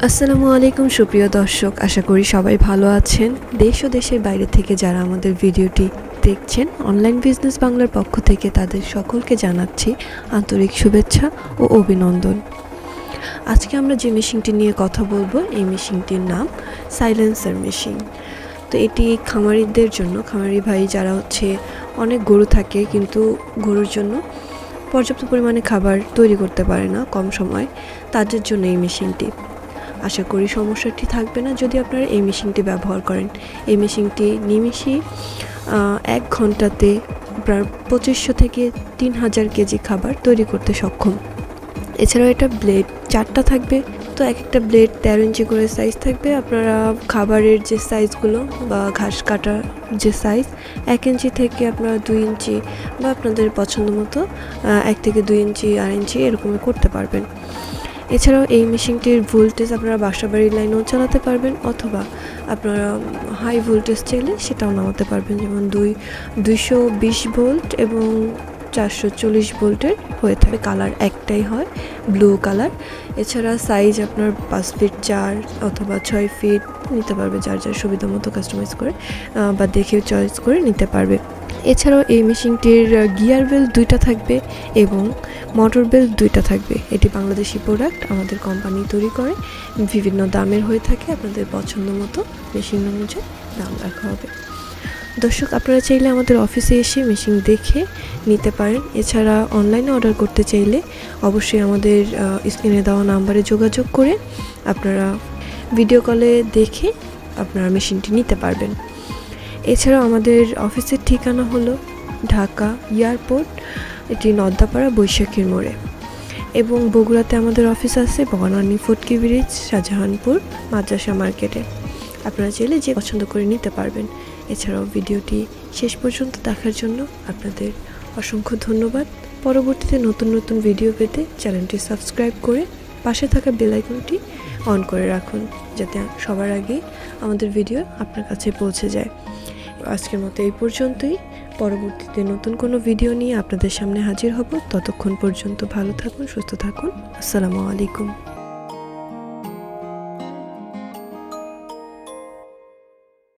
আসসালামু আলাইকুম সুপ্রিয় দর্শক, আশা করি সবাই ভালো আছেন। দেশ ও দেশের বাইরে থেকে যারা আমাদের ভিডিওটি দেখছেন, অনলাইন বিজনেস বাংলার পক্ষ থেকে তাদের সকলকে জানাচ্ছি আন্তরিক শুভেচ্ছা ও অভিনন্দন। আজকে আমরা যে মেশিনটি নিয়ে কথা বলবো, এই মেশিনটির নাম সাইলেন্সার মেশিন। তো এটি খামারিদের জন্য, খামারি ভাই যারা অনেক গরু থাকে কিন্তু গরুর জন্য পর্যাপ্ত পরিমাণে খাবার তৈরি করতে পারে না কম সময়, তাদের জন্য এই মেশিনটি। আশা করি সমস্যাটি থাকবে না যদি আপনারা এই মেশিনটি ব্যবহার করেন। এই মেশিনটি নিমিষেই 1 ঘন্টাতে প্রায় 2500 থেকে 3000 কেজি খাবার তৈরি করতে সক্ষম। এছাড়াও এটা ব্লেড 4টা থাকবে, তো এক একটা ব্লেড 13 ইঞ্চি করে সাইজ থাকবে। আপনারা খাবারের যে সাইজগুলো বা ঘাস কাটার যে সাইজ 1 ইঞ্চি থেকে আপনারা 2 ইঞ্চি বা আপনাদের পছন্দ মতো 1 থেকে 2 ইঞ্চি 8 ইঞ্চি এরকমই করতে পারবেন। এছাড়াও এই মেশিনটির ভোল্টেজ আপনারা বাসাবাড়ির লাইনেও চালাতে পারবেন, অথবা আপনারা হাই ভোল্টেজ চাইলে সেটাও নামাতে পারবেন, যেমন 220 ভোল্ট এবং 440 ভোল্টের হয়ে থাকে। কালার একটাই হয়, ব্লু কালার। এছাড়া সাইজ আপনার 5 ফিট 4 অথবা 6 ফিট নিতে পারবে, যার যার সুবিধা মতো কাস্টমাইজ করে বা দেখেও চয়েস করে নিতে পারবে। এছাড়াও এই মেশিনটির গিয়ার বেল 2টা থাকবে এবং মোটর বেল 2টা থাকবে। এটি বাংলাদেশি প্রোডাক্ট, আমাদের কোম্পানি তৈরি করে, বিভিন্ন দামের হয়ে থাকে। আপনাদের পছন্দ মতো মেশিন অনুযায়ী দাম রাখা হবে। দর্শক, আপনারা চাইলে আমাদের অফিসে এসে মেশিন দেখে নিতে পারেন। এছাড়া অনলাইনে অর্ডার করতে চাইলে অবশ্যই আমাদের স্ক্রিনে দেওয়া নাম্বারে যোগাযোগ করে আপনারা ভিডিও কলে দেখে আপনারা মেশিনটি নিতে পারবেন। এছাড়াও আমাদের অফিসের ঠিকানা হলো ঢাকা এয়ারপোর্ট, এটি নদ্দাপাড়া বৈশাখীর মোড়ে, এবং বগুড়াতে আমাদের অফিস আছে বনানী ফটকি ব্রিজ, শাহজাহানপুর মাদ্রাসা মার্কেটে। আপনারা চাইলে যে পছন্দ করে নিতে পারবেন। এছাড়াও ভিডিওটি শেষ পর্যন্ত দেখার জন্য আপনাদের অসংখ্য ধন্যবাদ। পরবর্তীতে নতুন নতুন ভিডিও পেতে চ্যানেলটি সাবস্ক্রাইব করে পাশে থাকা বেল আইকনটি অন করে রাখুন, যাতে সবার আগে আমাদের ভিডিও আপনার কাছে পৌঁছে যায়। আজকের মতো এই পর্যন্তই। পরবর্তীতে নতুন কোনো ভিডিও নিয়ে আপনাদের সামনে হাজির হব। ততক্ষণ পর্যন্ত ভালো থাকুন, সুস্থ থাকুন। আসসালামু আলাইকুম।